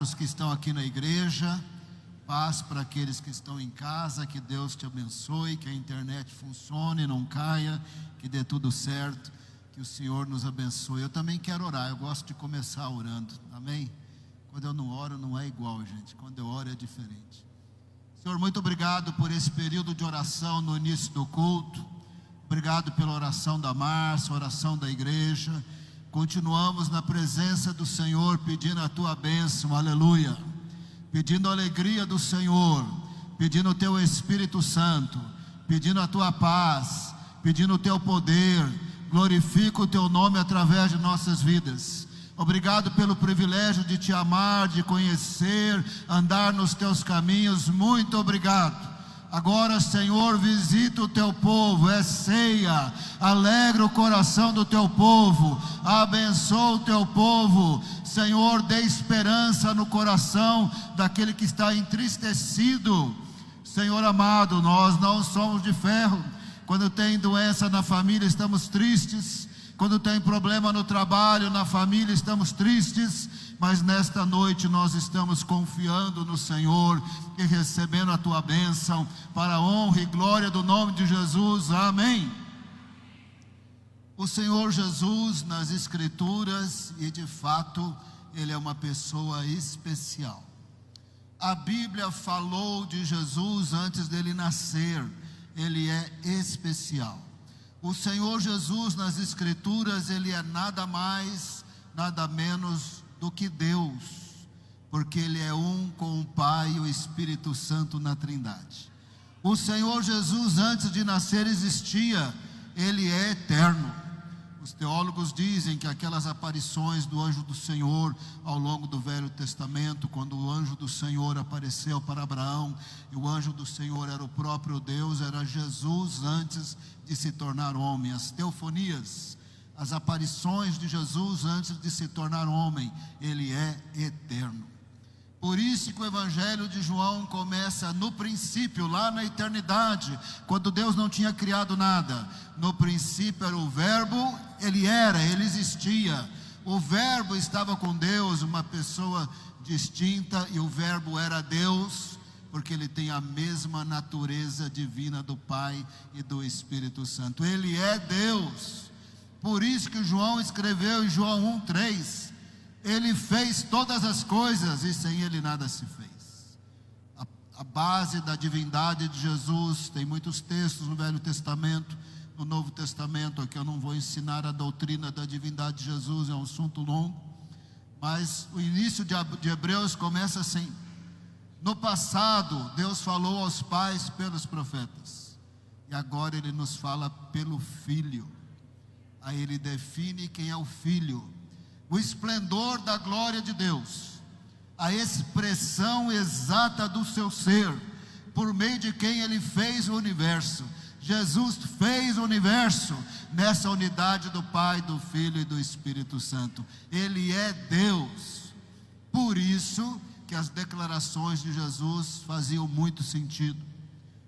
Os que estão aqui na igreja, paz para aqueles que estão em casa, que Deus te abençoe, que a internet funcione, não caia, que dê tudo certo, que o Senhor nos abençoe. Eu também quero orar, eu gosto de começar orando, amém? Quando eu não oro não é igual, gente, quando eu oro é diferente. Senhor, muito obrigado por esse período de oração no início do culto, obrigado pela oração da Márcia, oração da igreja. Continuamos na presença do Senhor, pedindo a tua bênção, aleluia, pedindo a alegria do Senhor, pedindo o teu Espírito Santo, pedindo a tua paz, pedindo o teu poder. Glorifica o teu nome através de nossas vidas. Obrigado pelo privilégio de te amar, de conhecer, andar nos teus caminhos. Muito obrigado. Agora, Senhor, visita o teu povo, é ceia, alegra o coração do teu povo, abençoa o teu povo. Senhor, dê esperança no coração daquele que está entristecido. Senhor amado, nós não somos de ferro. Quando tem doença na família, estamos tristes. Quando tem problema no trabalho, na família, estamos tristes. Mas nesta noite nós estamos confiando no Senhor e recebendo a tua bênção para a honra e glória do nome de Jesus, amém. O Senhor Jesus nas Escrituras, e de fato Ele é uma pessoa especial. A Bíblia falou de Jesus antes dele nascer, Ele é especial. O Senhor Jesus nas Escrituras, Ele é nada mais, nada menos do que Deus, porque Ele é um com o Pai e o Espírito Santo na Trindade. O Senhor Jesus antes de nascer existia, Ele é eterno. Os teólogos dizem que aquelas aparições do anjo do Senhor ao longo do Velho Testamento, quando o anjo do Senhor apareceu para Abraão, e o anjo do Senhor era o próprio Deus, era Jesus antes de se tornar homem. As teofanias, as aparições de Jesus antes de se tornar homem, Ele é eterno. Por isso que o Evangelho de João começa no princípio, lá na eternidade, quando Deus não tinha criado nada. No princípio era o Verbo, Ele existia. O Verbo estava com Deus, uma pessoa distinta, e o Verbo era Deus, porque Ele tem a mesma natureza divina do Pai e do Espírito Santo. Ele é Deus. Por isso que João escreveu em João 1:3, Ele fez todas as coisas e sem Ele nada se fez. A base da divindade de Jesus, tem muitos textos no Velho Testamento, no Novo Testamento, aqui eu não vou ensinar a doutrina da divindade de Jesus, é um assunto longo, mas o início de Hebreus começa assim: no passado Deus falou aos pais pelos profetas, e agora Ele nos fala pelo Filho. Aí Ele define quem é o Filho, o esplendor da glória de Deus, a expressão exata do seu ser, por meio de quem Ele fez o universo. Jesus fez o universo nessa unidade do Pai, do Filho e do Espírito Santo. Ele é Deus. Por isso que as declarações de Jesus faziam muito sentido.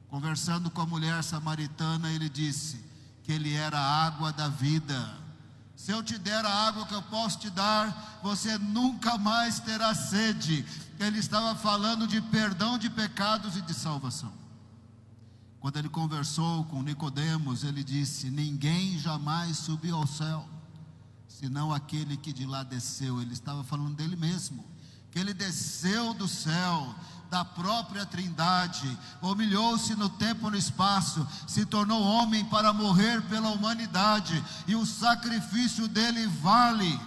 Conversando com a mulher samaritana, Ele disse que Ele era a água da vida. Se eu te der a água que eu posso te dar, você nunca mais terá sede. Ele estava falando de perdão de pecados e de salvação. Quando Ele conversou com Nicodemos, Ele disse: ninguém jamais subiu ao céu, senão aquele que de lá desceu. Ele estava falando dele mesmo, que Ele desceu do céu, da própria Trindade, humilhou-se no tempo e no espaço, se tornou homem para morrer pela humanidade, e o sacrifício dele vale,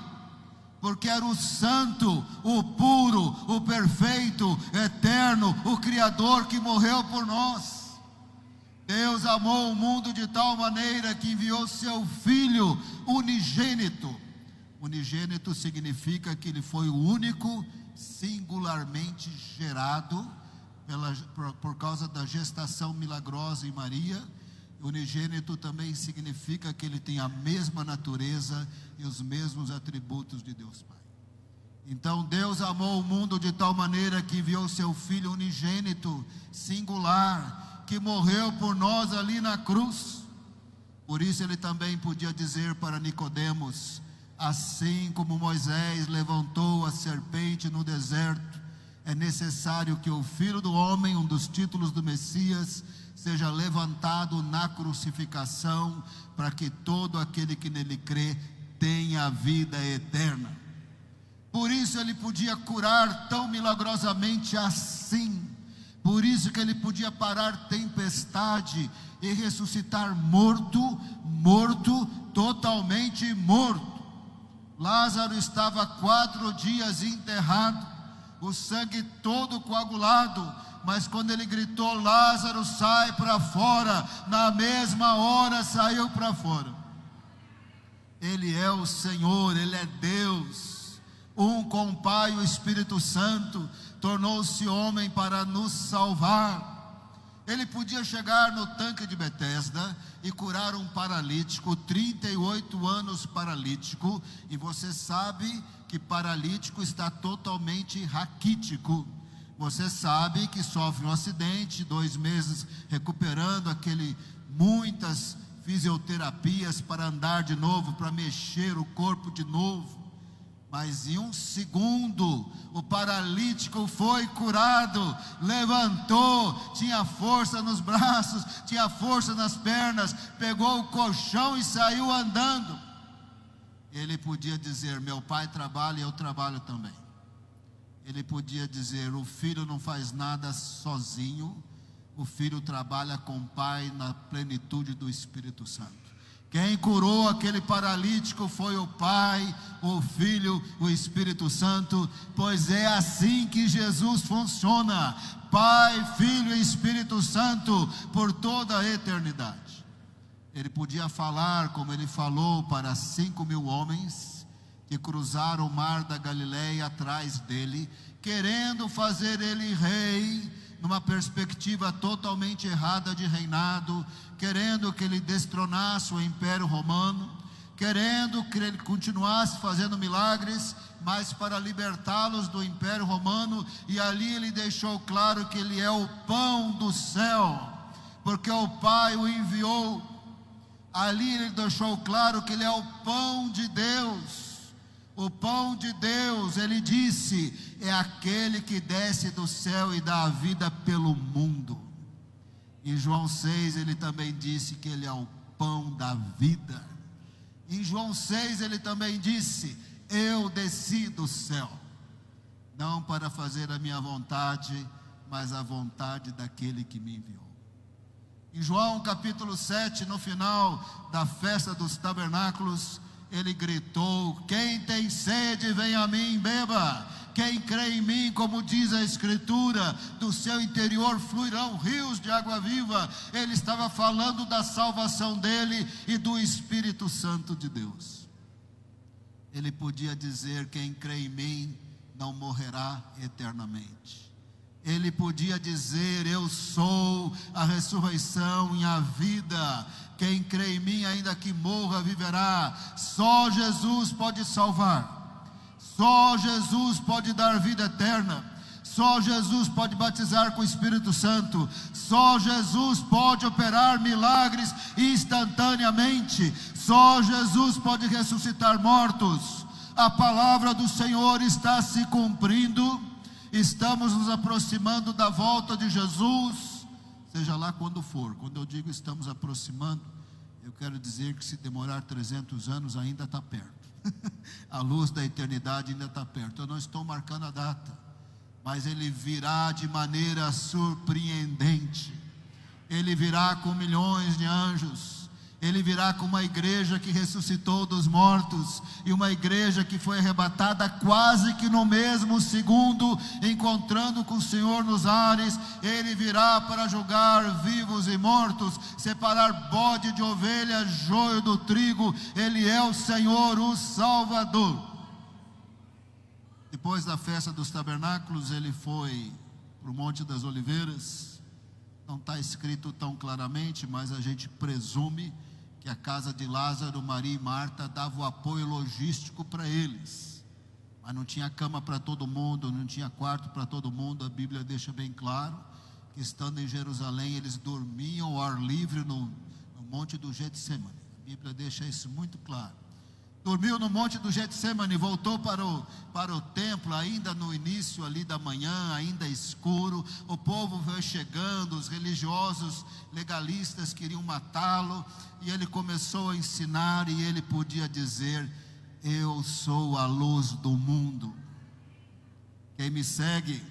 porque era o santo, o puro, o perfeito, eterno, o Criador que morreu por nós. Deus amou o mundo de tal maneira que enviou seu Filho unigênito. Unigênito significa que Ele foi o único, singularmente gerado por causa da gestação milagrosa em Maria. Unigênito também significa que Ele tem a mesma natureza e os mesmos atributos de Deus Pai. Então Deus amou o mundo de tal maneira que enviou seu Filho unigênito, singular, que morreu por nós ali na cruz. Por isso Ele também podia dizer para Nicodemos: Assim como Moisés levantou a serpente no deserto, é necessário que o Filho do Homem, um dos títulos do Messias, seja levantado na crucificação, para que todo aquele que nele crê tenha a vida eterna. Por isso ele podia curar tão milagrosamente assim. Por isso que ele podia parar tempestade e ressuscitar morto, totalmente morto. Lázaro estava 4 dias enterrado, o sangue todo coagulado, mas quando ele gritou: Lázaro, sai para fora, na mesma hora saiu para fora. Ele é o Senhor, Ele é Deus, um com o Pai e o Espírito Santo, tornou-se homem para nos salvar. Ele podia chegar no tanque de Betesda e curar um paralítico, 38 anos paralítico, e você sabe que paralítico está totalmente raquítico. Você sabe que sofre um acidente, 2 meses recuperando, muitas fisioterapias para andar de novo, para mexer o corpo de novo. Mas em 1 segundo, o paralítico foi curado, levantou, tinha força nos braços, tinha força nas pernas, pegou o colchão e saiu andando. Ele podia dizer: meu pai trabalha e eu trabalho também. Ele podia dizer: o filho não faz nada sozinho, o filho trabalha com o pai na plenitude do Espírito Santo. Quem curou aquele paralítico foi o Pai, o Filho, o Espírito Santo, pois é assim que Jesus funciona: Pai, Filho e Espírito Santo por toda a eternidade. Ele podia falar como ele falou para 5.000 homens que cruzaram o mar da Galileia atrás dele, querendo fazer ele rei, numa perspectiva totalmente errada de reinado, querendo que ele destronasse o Império Romano, querendo que ele continuasse fazendo milagres, mas para libertá-los do Império Romano. E ali ele deixou claro que ele é o pão do céu, porque o Pai o enviou. Ali ele deixou claro que ele é o pão de Deus. O pão de Deus, ele disse, é aquele que desce do céu e dá a vida pelo mundo. Em João 6 ele também disse que ele é o pão da vida. Em João 6 ele também disse: eu desci do céu, não para fazer a minha vontade, mas a vontade daquele que me enviou. Em João capítulo 7, no final da festa dos tabernáculos, ele gritou: quem tem sede, vem a mim, beba. Quem crê em mim, como diz a Escritura, do seu interior fluirão rios de água viva. Ele estava falando da salvação dele e do Espírito Santo de Deus. Ele podia dizer: quem crê em mim não morrerá eternamente. Ele podia dizer: eu sou a ressurreição e a vida. Quem crê em mim, ainda que morra, viverá. Só Jesus pode salvar. Só Jesus pode dar vida eterna. Só Jesus pode batizar com o Espírito Santo. Só Jesus pode operar milagres instantaneamente. Só Jesus pode ressuscitar mortos. A palavra do Senhor está se cumprindo. Estamos nos aproximando da volta de Jesus, seja lá quando for. Quando eu digo estamos aproximando, eu quero dizer que se demorar 300 anos ainda está perto. A luz da eternidade ainda está perto. Eu não estou marcando a data, mas ele virá de maneira surpreendente. Ele virá com milhões de anjos. Ele virá com uma igreja que ressuscitou dos mortos, e uma igreja que foi arrebatada quase que no mesmo segundo, encontrando com o Senhor nos ares. Ele virá para julgar vivos e mortos, separar bode de ovelha, joio do trigo. Ele é o Senhor, o Salvador. Depois da festa dos tabernáculos, ele foi para o Monte das Oliveiras. Não está escrito tão claramente, mas a gente presume que a casa de Lázaro, Maria e Marta davam o apoio logístico para eles, mas não tinha cama para todo mundo, não tinha quarto para todo mundo. A Bíblia deixa bem claro que, estando em Jerusalém, eles dormiam ao ar livre no monte do Getsemane. A Bíblia deixa isso muito claro. dormiu no monte do Getsemane, voltou para o templo, ainda no início ali da manhã, ainda escuro, o povo veio chegando, os religiosos legalistas queriam matá-lo, e ele começou a ensinar, e ele podia dizer: eu sou a luz do mundo, quem me segue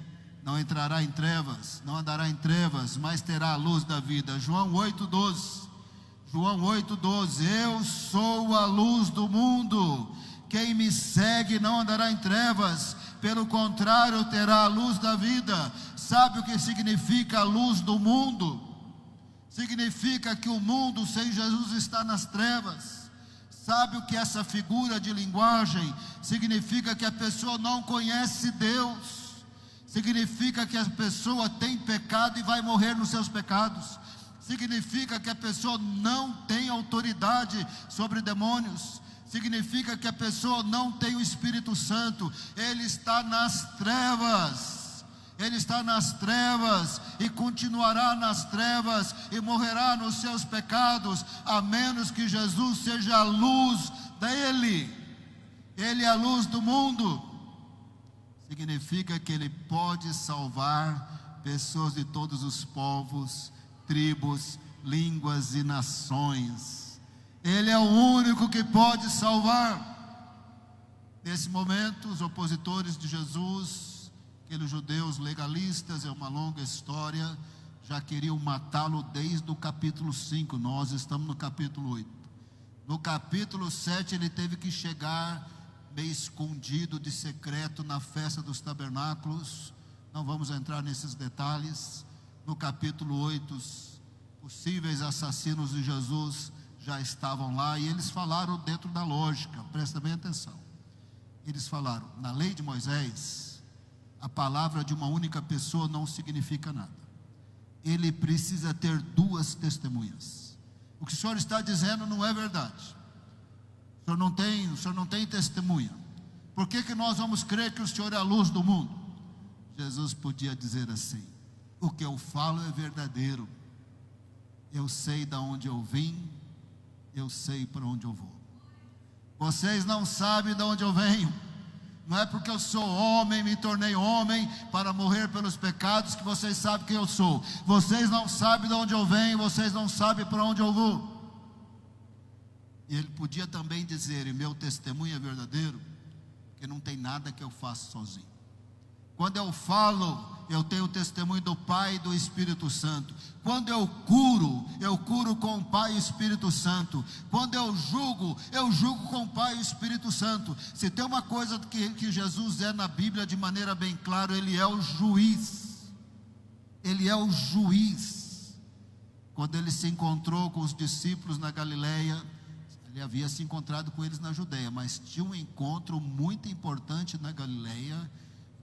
não entrará em trevas, não andará em trevas, mas terá a luz da vida. João 8,12, João 8,12, eu sou a luz do mundo, quem me segue não andará em trevas, pelo contrário terá a luz da vida. Sabe o que significa a luz do mundo? Significa que o mundo sem Jesus está nas trevas. Sabe o que essa figura de linguagem significa? Que a pessoa não conhece Deus, significa que a pessoa tem pecado e vai morrer nos seus pecados, significa que a pessoa não tem autoridade sobre demônios, significa que a pessoa não tem o Espírito Santo, ele está nas trevas, ele está nas trevas e continuará nas trevas e morrerá nos seus pecados, a menos que Jesus seja a luz dele. Ele é a luz do mundo. Significa que ele pode salvar pessoas de todos os povos, tribos, línguas e nações. Ele é o único que pode salvar. Nesse momento, os opositores de Jesus, aqueles judeus legalistas, é uma longa história, já queriam matá-lo desde o capítulo 5, nós estamos no capítulo 8. No capítulo 7 ele teve que chegar meio escondido, de secreto, na festa dos tabernáculos. Não vamos entrar nesses detalhes. No capítulo 8, os possíveis assassinos de Jesus já estavam lá, e eles falaram dentro da lógica, presta bem atenção. Eles falaram: na lei de Moisés, a palavra de uma única pessoa não significa nada, ele precisa ter duas testemunhas. O que o senhor está dizendo não é verdade, o senhor não tem testemunha. Por que nós vamos crer que o senhor é a luz do mundo? Jesus podia dizer assim: o que eu falo é verdadeiro, eu sei de onde eu vim, eu sei para onde eu vou. Vocês não sabem de onde eu venho. Não é porque eu sou homem, me tornei homem para morrer pelos pecados, que vocês sabem quem eu sou. Vocês não sabem de onde eu venho, vocês não sabem para onde eu vou. E ele podia também dizer: e meu testemunho é verdadeiro, porque não tem nada que eu faça sozinho. Quando eu falo, eu tenho o testemunho do Pai e do Espírito Santo. Quando eu curo com o Pai e o Espírito Santo. Quando eu julgo com o Pai e o Espírito Santo. Se tem uma coisa que Jesus é na Bíblia de maneira bem clara, ele é o juiz. Ele é o juiz. Quando ele se encontrou com os discípulos na Galileia, ele havia se encontrado com eles na Judeia, mas tinha um encontro muito importante na Galileia.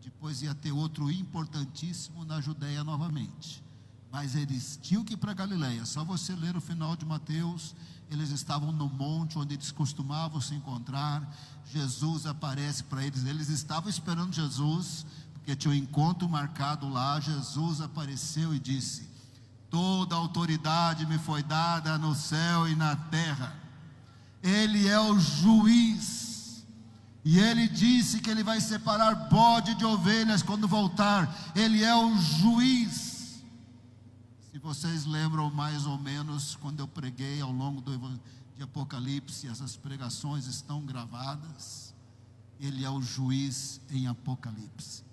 Depois ia ter outro importantíssimo na Judeia novamente. Mas eles tinham que ir para Galileia. Só você ler o final de Mateus. Eles estavam no monte onde eles costumavam se encontrar. Jesus aparece para eles. Eles estavam esperando Jesus, porque tinha um encontro marcado lá. Jesus apareceu e disse: toda autoridade me foi dada no céu e na terra. Ele é o juiz. E ele disse que ele vai separar bode de ovelhas quando voltar. Ele é o juiz. Se vocês lembram mais ou menos, quando eu preguei ao longo de Apocalipse, essas pregações estão gravadas. Ele é o juiz em Apocalipse.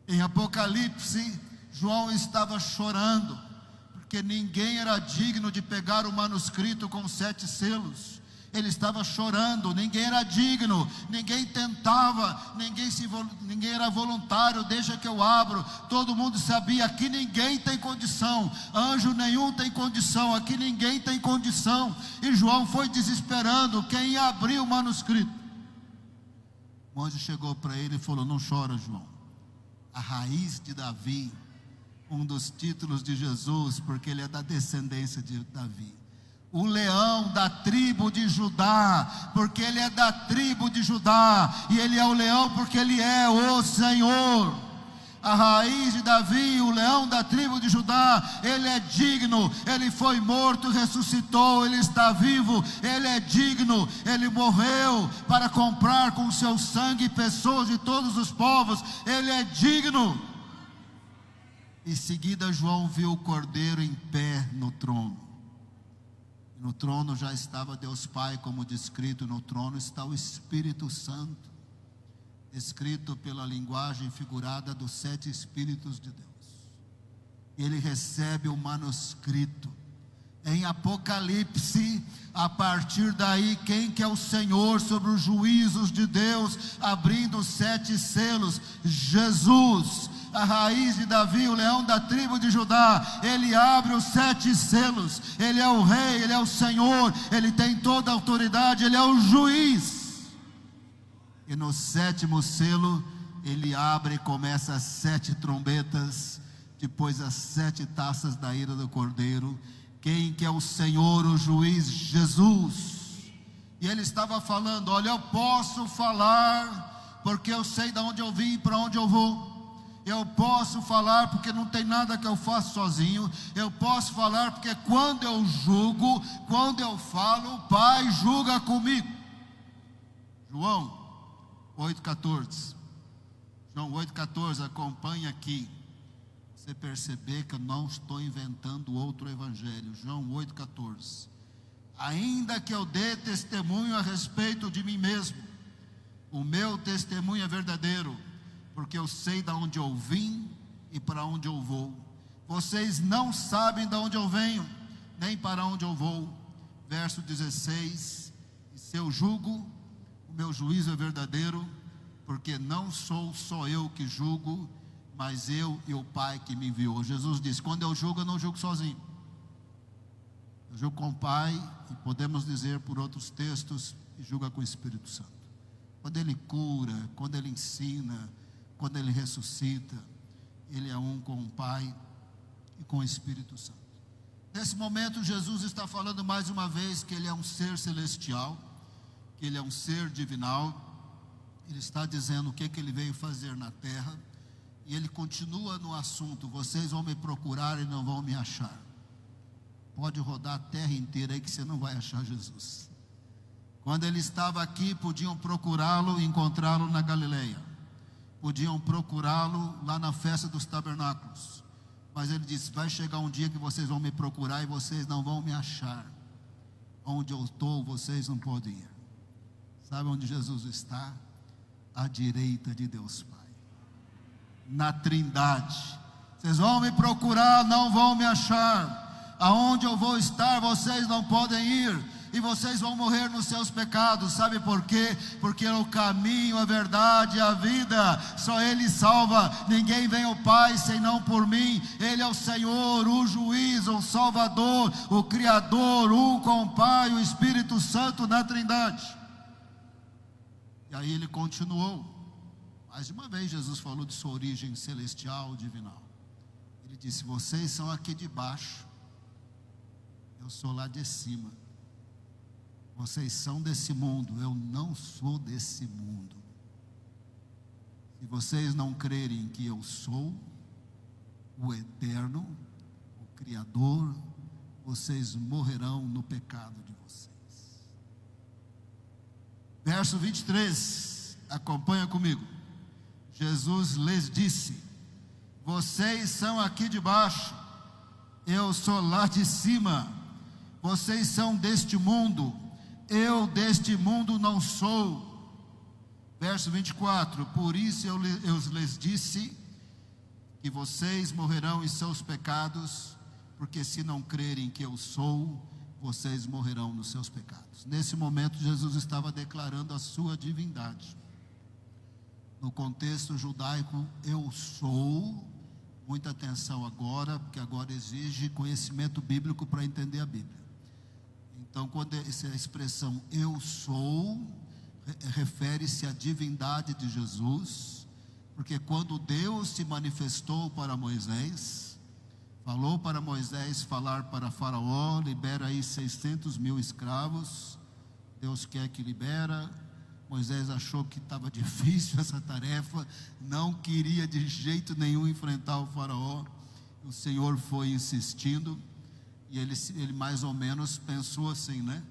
Em Apocalipse, João estava chorando, porque ninguém era digno de pegar o manuscrito com 7 selos. Ele estava chorando, ninguém era digno, ninguém tentava, ninguém era voluntário. Deixa que eu abro. Todo mundo sabia que ninguém tem condição, anjo nenhum tem condição, aqui ninguém tem condição. E João foi desesperando, quem ia abrir o manuscrito? O anjo chegou para ele e falou: não chora, João, a raiz de Davi, um dos títulos de Jesus, porque ele é da descendência de Davi. O leão da tribo de Judá, porque ele é da tribo de Judá, e ele é o leão porque ele é o Senhor. a raiz de Davi, o leão da tribo de Judá. Ele é digno, ele foi morto, ressuscitou, ele está vivo, ele é digno, ele morreu para comprar com seu sangue pessoas de todos os povos, ele é digno. Em seguida, João viu o Cordeiro em pé no trono. No trono já estava Deus Pai, como descrito. No trono está o Espírito Santo, escrito pela linguagem figurada dos 7 Espíritos de Deus. Ele recebe o manuscrito. Em Apocalipse, a partir daí, quem que é o Senhor sobre os juízos de Deus, abrindo os 7 selos? Jesus, a raiz de Davi, o leão da tribo de Judá. Ele abre os 7 selos. Ele é o rei, ele é o Senhor, ele tem toda a autoridade, ele é o juiz. E no 7º selo, ele abre e começa as 7 trombetas, depois as 7 taças da ira do Cordeiro. Quem que é o Senhor, o juiz? Jesus. E ele estava falando: olha, eu posso falar porque eu sei de onde eu vim e para onde eu vou. Eu posso falar porque não tem nada que eu faça sozinho. Eu posso falar porque quando eu julgo, quando eu falo, o Pai julga comigo. João 8,14. João 8,14, acompanha aqui. Você perceber que eu não estou inventando outro evangelho. João 8,14. Ainda que eu dê testemunho a respeito de mim mesmo, o meu testemunho é verdadeiro, porque eu sei de onde eu vim e para onde eu vou. Vocês não sabem de onde eu venho, nem para onde eu vou. Verso 16. E se eu julgo, o meu juízo é verdadeiro, porque não sou só eu que julgo, mas eu e o Pai que me enviou. Jesus disse: quando eu julgo, eu não julgo sozinho. Eu julgo com o Pai, e podemos dizer por outros textos, e julga com o Espírito Santo. Quando Ele cura, quando Ele ensina, quando Ele ressuscita, Ele é um com o Pai e com o Espírito Santo. Nesse momento, Jesus está falando mais uma vez que Ele é um ser celestial, que Ele é um ser divinal. Ele está dizendo o que Ele veio fazer na terra. E Ele continua no assunto: vocês vão me procurar e não vão me achar. Pode rodar a terra inteira aí que você não vai achar Jesus. Quando Ele estava aqui, podiam procurá-lo e encontrá-lo na Galileia. Podiam procurá-lo lá na festa dos tabernáculos. Mas Ele disse: vai chegar um dia que vocês vão me procurar e vocês não vão me achar. Onde eu estou, vocês não podem ir. Sabe onde Jesus está? À direita de Deus Pai, na Trindade. Vocês vão me procurar, não vão me achar. Aonde eu vou estar, vocês não podem ir, e vocês vão morrer nos seus pecados. Sabe por quê? Porque o caminho, a verdade e a vida, só Ele salva. Ninguém vem ao Pai senão por mim. Ele é o Senhor, o juiz, o Salvador, o Criador, um com o Pai, o Espírito Santo na Trindade. E aí Ele continuou. Mais uma vez Jesus falou de sua origem celestial, divinal. Ele disse: vocês são aqui de baixo, eu sou lá de cima. Vocês são desse mundo, eu não sou desse mundo. Se vocês não crerem que eu sou o Eterno, o Criador, vocês morrerão no pecado de vocês. Verso 23, acompanha comigo. Jesus lhes disse: vocês são aqui de baixo, eu sou lá de cima. Vocês são deste mundo, eu deste mundo não sou. Verso 24: por isso eu lhes disse que vocês morrerão em seus pecados, porque se não crerem que eu sou, vocês morrerão nos seus pecados. Nesse momento Jesus estava declarando a sua divindade. No contexto judaico, eu sou, muita atenção agora, porque agora exige conhecimento bíblico para entender a Bíblia. Então, quando essa expressão eu sou, refere-se à divindade de Jesus, porque quando Deus se manifestou para Moisés, falou para Moisés falar para Faraó: libera aí 600 mil escravos. Deus quer que libera. Moisés achou que estava difícil essa tarefa, não queria de jeito nenhum enfrentar o faraó. O Senhor foi insistindo, e ele mais ou menos pensou assim, né?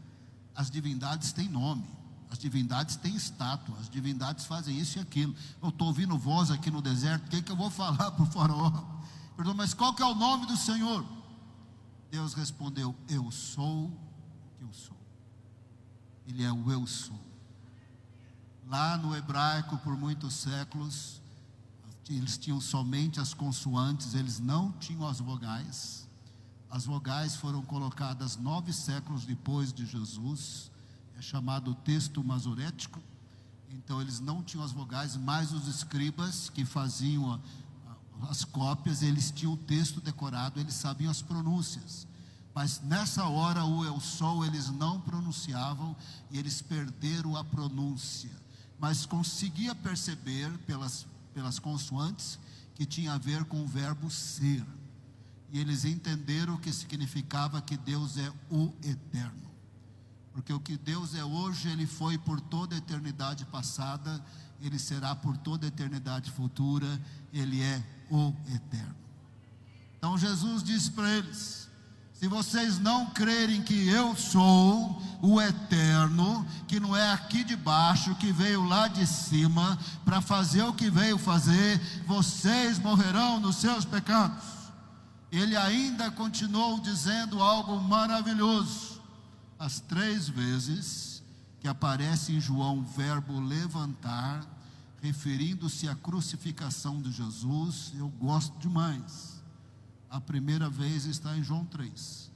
As divindades têm nome, as divindades têm estátua, as divindades fazem isso e aquilo. Eu estou ouvindo voz aqui no deserto, o que eu vou falar para o faraó? Perdoa, mas qual que é o nome do Senhor? Deus respondeu: eu sou o que eu sou. Ele é o eu sou. Lá no hebraico, por muitos séculos, eles tinham somente as consoantes, eles não tinham as vogais. As vogais foram colocadas 9 séculos depois de Jesus, é chamado texto masorético. Então eles não tinham as vogais, mas os escribas que faziam as cópias, eles tinham o texto decorado, eles sabiam as pronúncias. Mas nessa hora o eu sou eles não pronunciavam, e eles perderam a pronúncia. Mas conseguia perceber pelas consoantes que tinha a ver com o verbo ser. E eles entenderam o que significava que Deus é o eterno. Porque o que Deus é hoje, Ele foi por toda a eternidade passada, Ele será por toda a eternidade futura, Ele é o eterno. Então Jesus disse para eles: se vocês não crerem que eu sou o eterno, que não é aqui de baixo, que veio lá de cima para fazer o que veio fazer, vocês morrerão nos seus pecados. Ele ainda continuou dizendo algo maravilhoso. As 3 vezes que aparece em João o verbo levantar, referindo-se à crucificação de Jesus, eu gosto demais. A primeira vez está em João 3.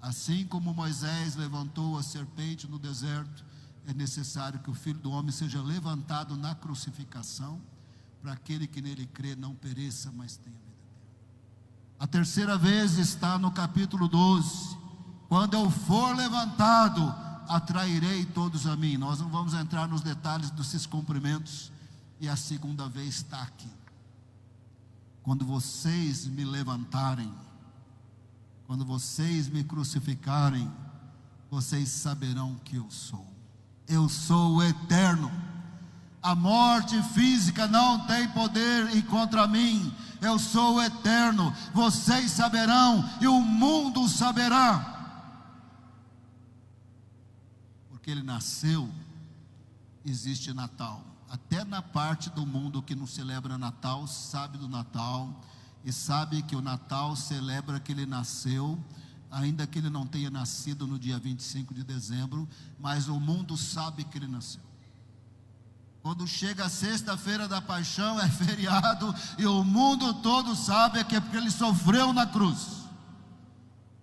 Assim como Moisés levantou a serpente no deserto, é necessário que o Filho do Homem seja levantado na crucificação, para aquele que nele crê não pereça, mas tenha vida eterna. A terceira vez está no capítulo 12. Quando eu for levantado, atrairei todos a mim. Nós não vamos entrar nos detalhes desses cumprimentos. E a segunda vez está aqui: quando vocês me levantarem, quando vocês me crucificarem, vocês saberão que eu sou. Eu sou o eterno. A morte física não tem poder contra mim. Eu sou o eterno. Vocês saberão e o mundo saberá. Porque ele nasceu, existe Natal. Até na parte do mundo que não celebra Natal, sabe do Natal, e sabe que o Natal celebra que ele nasceu, ainda que ele não tenha nascido no dia 25 de dezembro, mas o mundo sabe que ele nasceu. Quando chega a sexta-feira da paixão, é feriado, e o mundo todo sabe que é porque ele sofreu na cruz.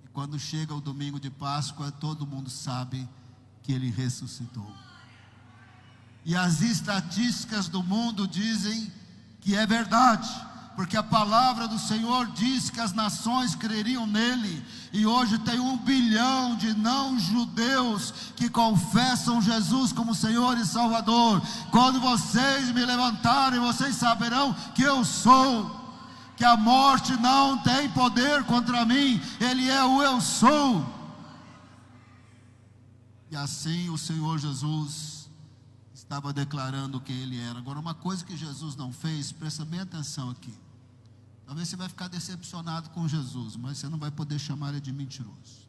E quando chega o domingo de Páscoa, todo mundo sabe que ele ressuscitou. E as estatísticas do mundo dizem que é verdade, porque a palavra do Senhor diz que as nações creriam nele, e hoje tem 1 bilhão de não-judeus que confessam Jesus como Senhor e Salvador. Quando vocês me levantarem, vocês saberão que eu sou, que a morte não tem poder contra mim, Ele é o eu sou. E assim o Senhor Jesus estava declarando quem Ele era. Agora, uma coisa que Jesus não fez, presta bem atenção aqui. Talvez você vai ficar decepcionado com Jesus, mas você não vai poder chamar Ele de mentiroso.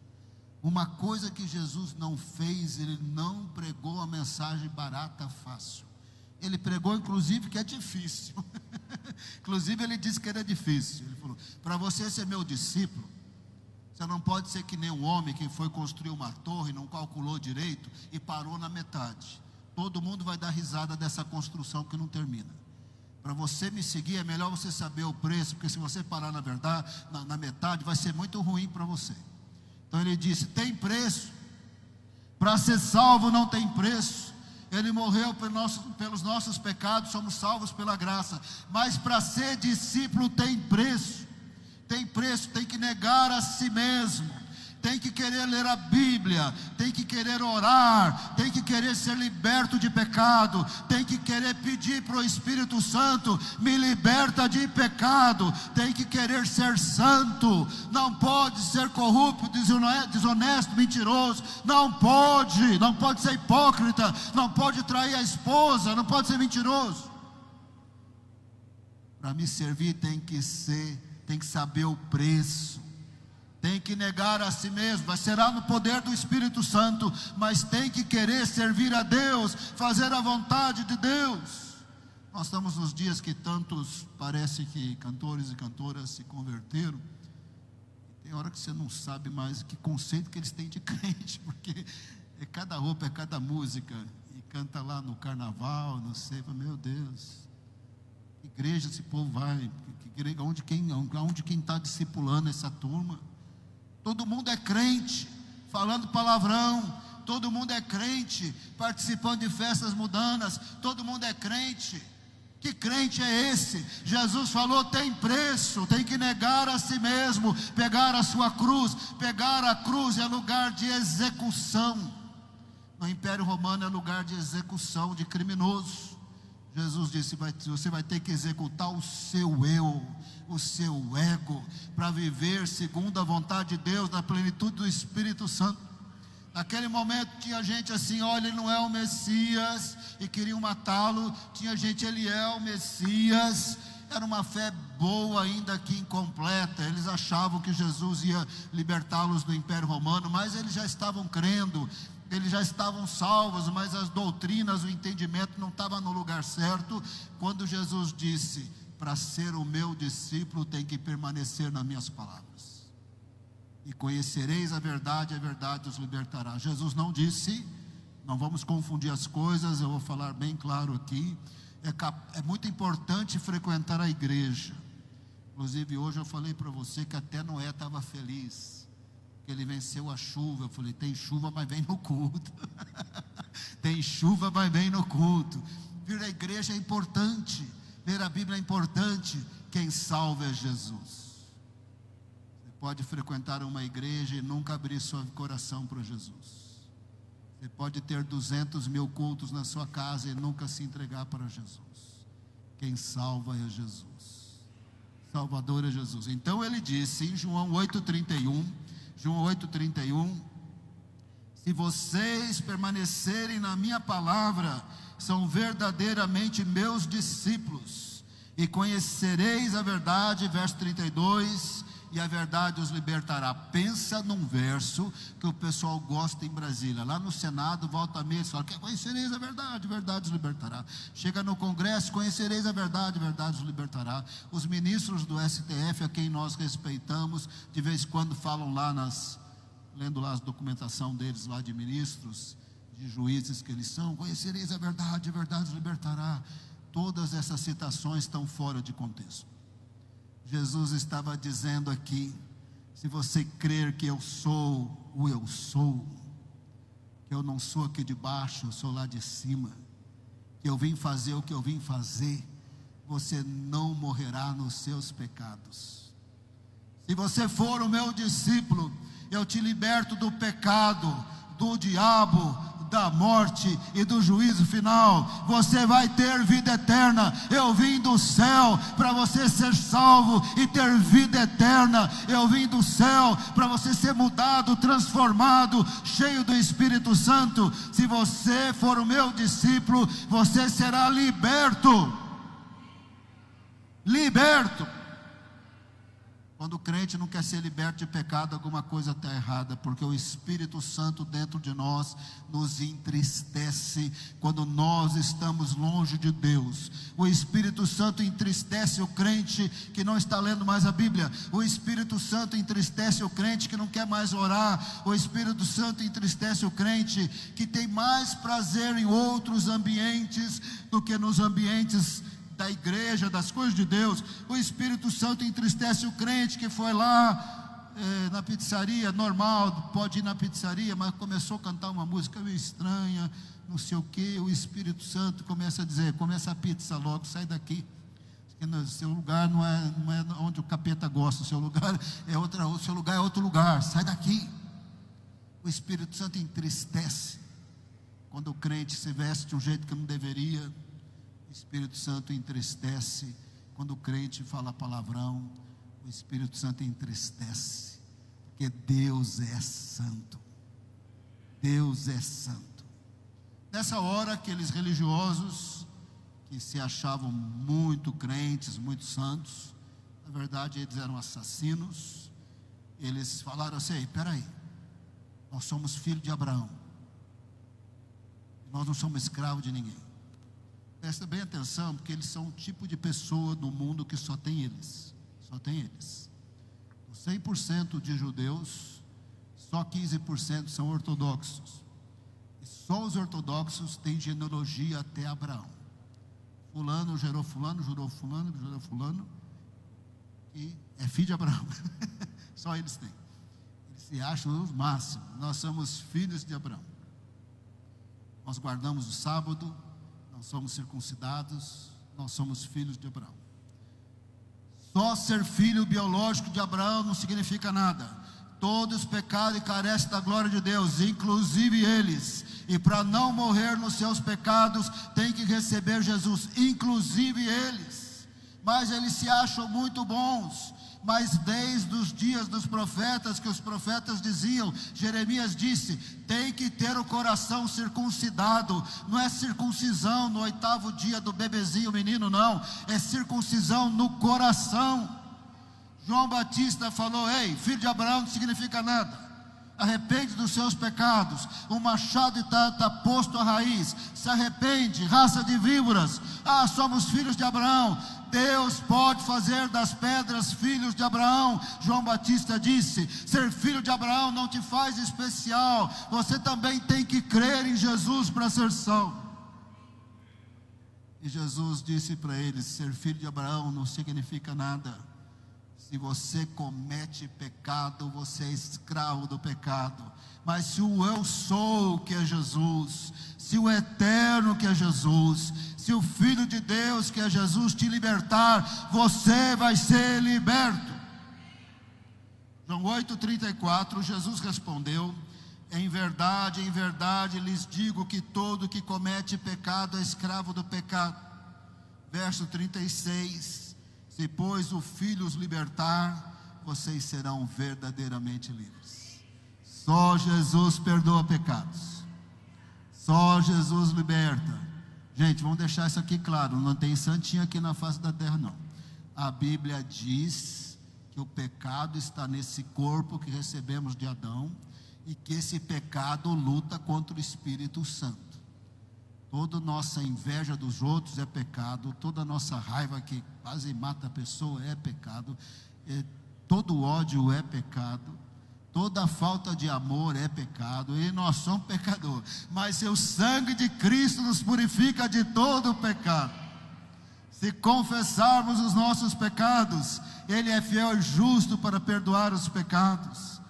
Uma coisa que Jesus não fez, Ele não pregou a mensagem barata, fácil. Ele pregou, inclusive, que é difícil. Inclusive, Ele disse que era difícil. Ele falou: para você ser meu discípulo, você não pode ser que nem um homem que foi construir uma torre, não calculou direito e parou na metade. Todo mundo vai dar risada dessa construção que não termina. Para você me seguir, é melhor você saber o preço, porque se você parar na verdade, na metade, vai ser muito ruim para você. Então ele disse: tem preço. Para ser salvo não tem preço. Ele morreu pelos nossos pecados, somos salvos pela graça. Mas para ser discípulo tem preço. Tem preço, tem que negar a si mesmo. tem que querer ler a Bíblia, tem que querer orar, tem que querer ser liberto de pecado, tem que querer pedir para o Espírito Santo, me liberta de pecado, tem que querer ser santo, não pode ser corrupto, desonesto, mentiroso, não pode ser hipócrita, não pode trair a esposa, não pode ser mentiroso. Para me servir tem que saber o preço, tem que negar a si mesmo, será no poder do Espírito Santo, mas tem que querer servir a Deus, fazer a vontade de Deus. Nós estamos nos dias que tantos, parece que cantores e cantoras se converteram, tem hora que você não sabe mais que conceito que eles têm de crente, porque é cada roupa, é cada música, e canta lá no carnaval, não sei, meu Deus, que igreja esse povo vai, onde quem está discipulando essa turma? Todo mundo é crente, falando palavrão, todo mundo é crente, participando de festas mundanas, todo mundo é crente. Que crente é esse? Jesus falou, tem preço, tem que negar a si mesmo, pegar a sua cruz. Pegar a cruz é lugar de execução. No Império Romano é lugar de execução de criminoso. Jesus disse, você vai ter que executar o seu eu, o seu ego, para viver segundo a vontade de Deus, na plenitude do Espírito Santo. Naquele momento tinha gente assim, olha, ele não é o Messias, e queriam matá-lo. Tinha gente, ele é o Messias. Era uma fé boa, ainda que incompleta. Eles achavam que Jesus ia libertá-los do Império Romano, mas eles já estavam crendo, eles já estavam salvos, mas as doutrinas, o entendimento não estava no lugar certo. Quando Jesus disse, para ser o meu discípulo tem que permanecer nas minhas palavras, e conhecereis a verdade os libertará. Jesus não disse, não vamos confundir as coisas, eu vou falar bem claro aqui, é muito importante frequentar a igreja. Inclusive hoje eu falei para você que até Noé estava feliz, ele venceu a chuva. Eu falei, tem chuva, mas vem no culto. Tem chuva, mas vem no culto. Vir à igreja é importante, ler a Bíblia é importante. Quem salva é Jesus. Você pode frequentar uma igreja e nunca abrir seu coração para Jesus. Você pode ter 200 mil cultos na sua casa e nunca se entregar para Jesus. Quem salva é Jesus. Salvador é Jesus. Então ele disse em João 8:31, João 8:31, se vocês permanecerem na minha palavra, são verdadeiramente meus discípulos, e conhecereis a verdade, verso 32, e a verdade os libertará. Pensa num verso que o pessoal gosta em Brasília, lá no Senado, volta a mês, fala, conhecereis a verdade os libertará. Chega no Congresso, conhecereis a verdade os libertará. Os ministros do STF, a quem nós respeitamos, de vez em quando falam lá lendo lá a documentação deles lá de ministros, de juízes que eles são, conhecereis a verdade os libertará. Todas essas citações estão fora de contexto. Jesus estava dizendo aqui, se você crer que eu sou o eu sou, que eu não sou aqui de baixo, eu sou lá de cima, que eu vim fazer o que eu vim fazer, você não morrerá nos seus pecados. Se você for o meu discípulo, eu te liberto do pecado, do diabo, da morte e do juízo final. Você vai ter vida eterna. Eu vim do céu para você ser salvo e ter vida eterna. Eu vim do céu para você ser mudado, transformado, cheio do Espírito Santo. Se você for o meu discípulo, você será liberto. Quando o crente não quer ser liberto de pecado, alguma coisa está errada, porque o Espírito Santo dentro de nós nos entristece quando nós estamos longe de Deus. O Espírito Santo entristece o crente que não está lendo mais a Bíblia. O Espírito Santo entristece o crente que não quer mais orar. O Espírito Santo entristece o crente que tem mais prazer em outros ambientes do que nos ambientes da igreja, das coisas de Deus. O Espírito Santo entristece o crente que foi lá na pizzaria, normal, pode ir na pizzaria, mas começou a cantar uma música meio estranha, não sei o que. O Espírito Santo começa a dizer, come essa pizza logo, sai daqui. O seu lugar não é onde o capeta gosta, o seu lugar é outro lugar, sai daqui. O Espírito Santo entristece quando o crente se veste de um jeito que não deveria. O Espírito Santo entristece quando o crente fala palavrão. O Espírito Santo entristece, porque Deus é santo. Deus é santo. Nessa hora, aqueles religiosos que se achavam muito crentes, muito santos, na verdade eles eram assassinos. Eles falaram assim: espera aí, nós somos filhos de Abraão, nós não somos escravos de ninguém. Presta bem atenção, porque eles são um tipo de pessoa no mundo que só tem eles. Só tem eles. Os 100% de judeus, só 15% são ortodoxos. E só os ortodoxos têm genealogia até Abraão. Fulano gerou fulano, gerou fulano, gerou fulano, e é filho de Abraão. Só eles têm. Eles se acham os máximos. Nós somos filhos de Abraão. Nós guardamos o sábado, não somos circuncidados, nós somos filhos de Abraão. Só ser filho biológico de Abraão não significa nada. Todos pecaram e carecem da glória de Deus, inclusive eles. E para não morrer nos seus pecados, tem que receber Jesus, inclusive eles. Mas eles se acham muito bons. Mas desde os dias dos profetas, que os profetas diziam, Jeremias disse: tem que ter o coração circuncidado. Não é circuncisão no 8º dia do bebezinho, menino, não. É circuncisão no coração. João Batista falou: ei, filho de Abraão não significa nada. Arrepende dos seus pecados. O machado está posto à raiz. Se arrepende, raça de víboras. Ah, somos filhos de Abraão. Deus pode fazer das pedras filhos de Abraão. João Batista disse: ser filho de Abraão não te faz especial. Você também tem que crer em Jesus para ser salvo. E Jesus disse para eles: ser filho de Abraão não significa nada. Se você comete pecado, você é escravo do pecado. Mas se o eu sou, que é Jesus, se o eterno, que é Jesus, se o Filho de Deus, que é Jesus, te libertar, você vai ser liberto. João 8,34, Jesus respondeu: em verdade, lhes digo que todo que comete pecado é escravo do pecado. Verso 36, se pois o Filho os libertar, vocês serão verdadeiramente livres. Só Jesus perdoa pecados. Só Jesus liberta. Gente, vamos deixar isso aqui claro, não tem santinho aqui na face da terra, não. A Bíblia diz que o pecado está nesse corpo que recebemos de Adão, e que esse pecado luta contra o Espírito Santo. Toda nossa inveja dos outros é pecado, toda nossa raiva que quase mata a pessoa é pecado, todo ódio é pecado, toda falta de amor é pecado, e nós somos pecadores, mas o sangue de Cristo nos purifica de todo o pecado. Se confessarmos os nossos pecados, Ele é fiel e justo para perdoar os pecados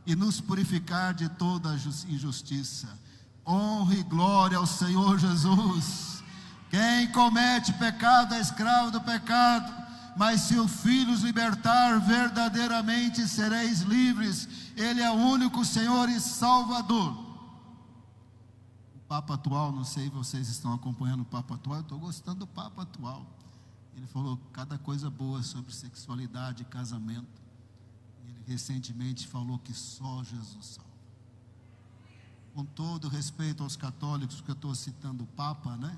e nos purificar de toda injustiça. Honra e glória ao Senhor Jesus. Quem comete pecado é escravo do pecado, mas se o Filho os libertar, verdadeiramente sereis livres. Ele é o único Senhor e Salvador. O Papa atual, não sei se vocês estão acompanhando o Papa atual, eu estou gostando do Papa atual. Ele falou cada coisa boa sobre sexualidade e casamento. Ele recentemente falou que só Jesus salva. Com todo respeito aos católicos, que eu estou citando o Papa, né?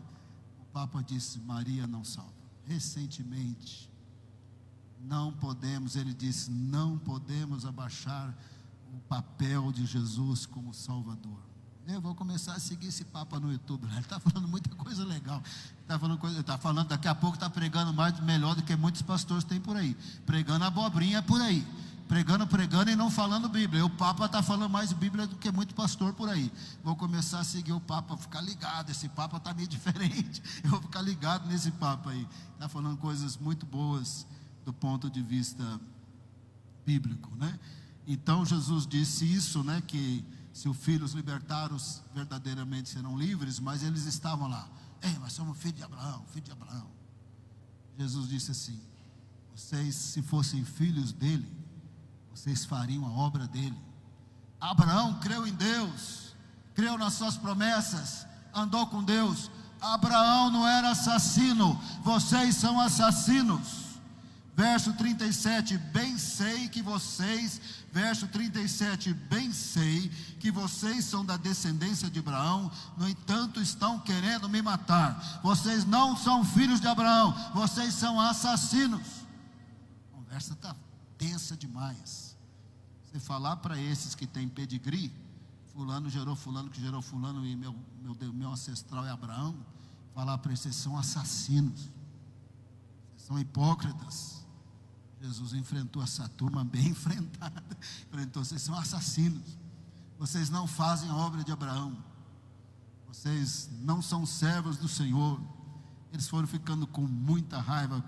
O Papa disse: Maria não salva. Recentemente, não podemos, ele disse, não podemos abaixar o papel de Jesus como Salvador. Eu vou começar a seguir esse Papa no YouTube. Ele está falando muita coisa legal. Está falando, daqui a pouco está pregando melhor do que muitos pastores têm por aí. Pregando abobrinha por aí. Pregando e não falando Bíblia. E o Papa está falando mais Bíblia do que muito pastor por aí. Vou começar a seguir o Papa, ficar ligado. Esse Papa está meio diferente. Eu vou ficar ligado nesse Papa aí. Está falando coisas muito boas do ponto de vista bíblico, né? Então Jesus disse isso, né? Que se o Filho os libertar, os verdadeiramente serão livres. Mas eles estavam lá: ei, nós somos filho de Abraão, filho de Abraão. Jesus disse assim: vocês, se fossem filhos dele, vocês fariam a obra dele. Abraão creu em Deus, creu nas suas promessas, andou com Deus. Abraão não era assassino, vocês são assassinos. Verso 37, bem sei que vocês, verso 37, bem sei que vocês são da descendência de Abraão, no entanto estão querendo me matar. Vocês não são filhos de Abraão, vocês são assassinos. A conversa está tensa demais. Você falar para esses que têm pedigree, fulano gerou fulano, que gerou fulano, e meu ancestral é Abraão, falar para eles, vocês são assassinos, vocês são hipócritas. Jesus enfrentou essa turma bem enfrentada, enfrentou, vocês são assassinos, vocês não fazem a obra de Abraão, vocês não são servos do Senhor. Eles foram ficando com muita raiva,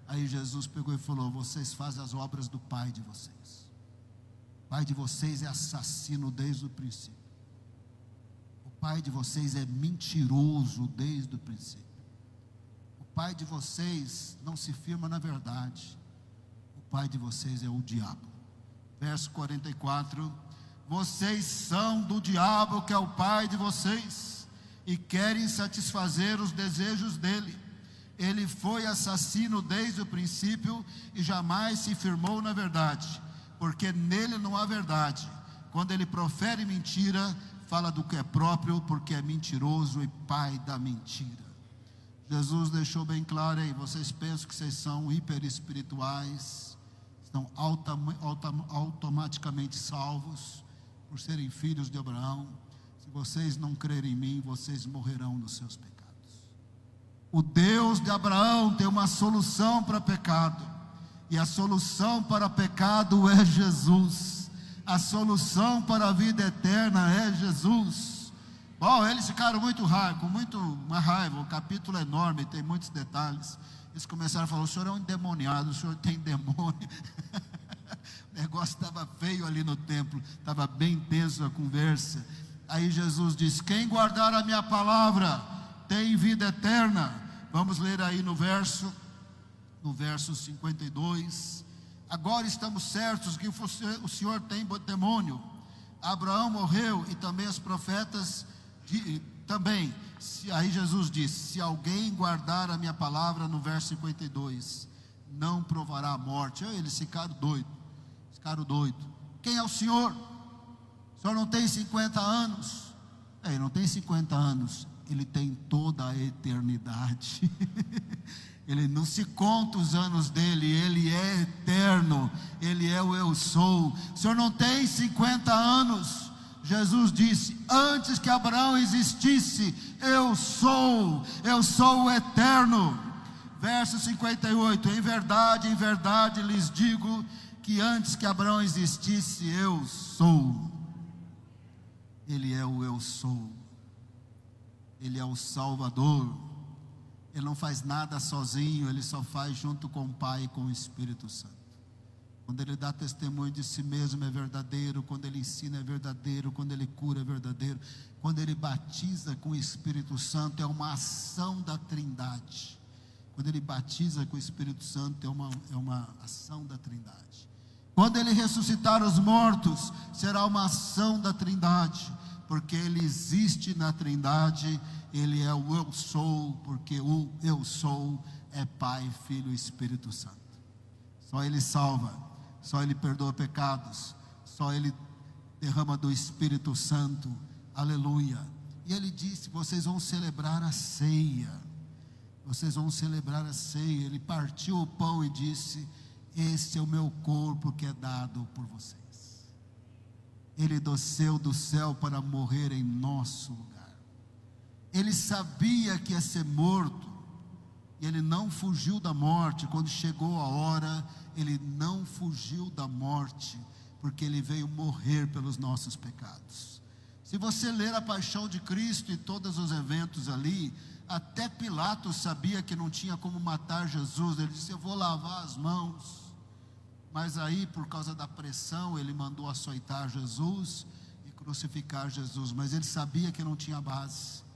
aí Jesus pegou e falou, vocês fazem as obras do pai de vocês. O pai de vocês é assassino desde o princípio, o pai de vocês é mentiroso desde o princípio. O pai de vocês não se firma na verdade, o pai de vocês é o diabo. Verso 44, vocês são do diabo, que é o pai de vocês, e querem satisfazer os desejos dele. Ele foi assassino desde o princípio e jamais se firmou na verdade, porque nele não há verdade. Quando ele profere mentira, fala do que é próprio, porque é mentiroso e pai da mentira. Jesus deixou bem claro aí, vocês pensam que vocês são hiperespirituais, estão automaticamente salvos por serem filhos de Abraão. Se vocês não crerem em mim, vocês morrerão nos seus pecados. O Deus de Abraão tem uma solução para pecado, e a solução para pecado é Jesus. A solução para a vida eterna é Jesus. Bom, eles ficaram com uma raiva, o capítulo é enorme, tem muitos detalhes. Eles começaram a falar, o senhor é um endemoniado, o senhor tem demônio. O negócio estava feio ali no templo, estava bem tenso a conversa. Aí Jesus disse, quem guardar a minha palavra tem vida eterna. Vamos ler aí no verso 52. Agora estamos certos que o senhor tem demônio. Abraão morreu e também os profetas também. Aí Jesus disse, se alguém guardar a minha palavra, no verso 52, não provará a morte. Eles ficaram doidos. Quem é o senhor? O senhor não tem 50 anos? Ele não tem 50 anos, ele tem toda a eternidade. Ele não se conta os anos dele, ele é eterno, ele é o eu sou. O senhor não tem 50 anos. Jesus disse, antes que Abraão existisse, eu sou o eterno. Verso 58, em verdade lhes digo, que antes que Abraão existisse, eu sou. Ele é o eu sou, ele é o Salvador. Ele não faz nada sozinho, ele só faz junto com o Pai e com o Espírito Santo. Quando ele dá testemunho de si mesmo é verdadeiro, quando ele ensina é verdadeiro, quando ele cura é verdadeiro, quando ele batiza com o Espírito Santo é uma ação da Trindade. Quando ele batiza com o Espírito Santo é uma ação da Trindade. Quando ele ressuscitar os mortos, será uma ação da Trindade, porque ele existe na Trindade. Ele é o eu sou, porque o eu sou é Pai, Filho e Espírito Santo. Só ele salva, só ele perdoa pecados, só ele derrama do Espírito Santo. Aleluia. E ele disse, vocês vão celebrar a ceia. Vocês vão celebrar a ceia. Ele partiu o pão e disse, este é o meu corpo que é dado por vocês. Ele desceu do céu para morrer em nosso lugar. Ele sabia que ia ser morto, e ele não fugiu da morte. Quando chegou a hora, ele não fugiu da morte, porque ele veio morrer pelos nossos pecados. Se você ler a paixão de Cristo e todos os eventos ali, até Pilatos sabia que não tinha como matar Jesus. Ele disse, eu vou lavar as mãos. Mas aí, por causa da pressão, ele mandou açoitar Jesus e crucificar Jesus. Mas ele sabia que não tinha base.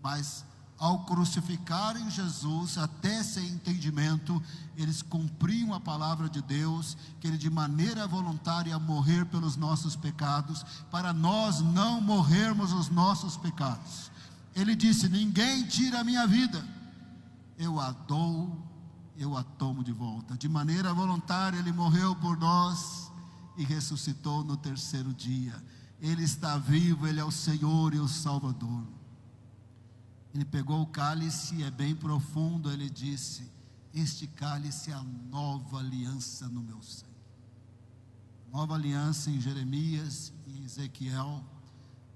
Mas Ao crucificarem Jesus, até sem entendimento, eles cumpriam a palavra de Deus, que Ele de maneira voluntária ia morrer pelos nossos pecados, para nós não morrermos os nossos pecados. Ele disse: ninguém tira a minha vida, eu a dou, eu a tomo de volta. De maneira voluntária Ele morreu por nós e ressuscitou no terceiro dia. Ele está vivo, Ele é o Senhor e o Salvador. Ele pegou o cálice, é bem profundo, ele disse: este cálice é a nova aliança no meu sangue. Nova aliança em Jeremias e Ezequiel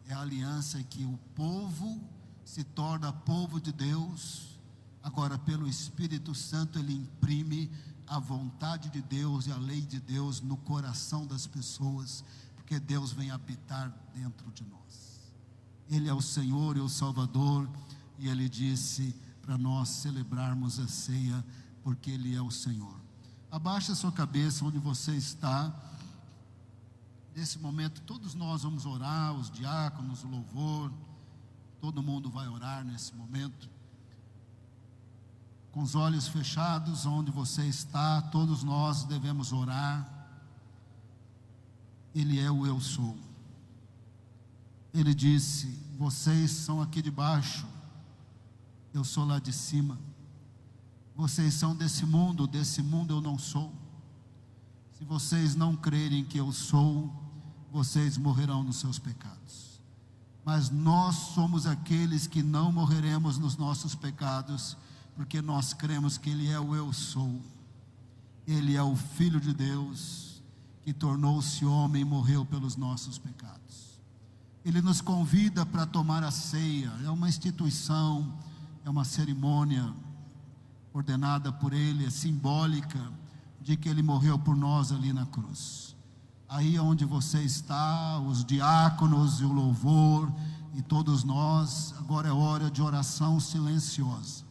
é a aliança em que o povo se torna povo de Deus. Agora, pelo Espírito Santo, ele imprime a vontade de Deus e a lei de Deus no coração das pessoas, porque Deus vem habitar dentro de nós. Ele é o Senhor e o Salvador. E Ele disse para nós celebrarmos a ceia, porque Ele é o Senhor. Abaixe a sua cabeça onde você está. Nesse momento todos nós vamos orar, os diáconos, o louvor, todo mundo vai orar nesse momento. Com os olhos fechados, onde você está, todos nós devemos orar. Ele é o eu sou. Ele disse: vocês são aqui de baixo, eu sou lá de cima. Vocês são desse mundo eu não sou. Se vocês não crerem que eu sou, vocês morrerão nos seus pecados. Mas nós somos aqueles que não morreremos nos nossos pecados, porque nós cremos que Ele é o eu sou. Ele é o Filho de Deus, que tornou-se homem e morreu pelos nossos pecados. Ele nos convida para tomar a ceia. É uma instituição, é uma cerimônia ordenada por Ele, é simbólica de que Ele morreu por nós ali na cruz. Aí onde você está, os diáconos e o louvor e todos nós, agora é hora de oração silenciosa.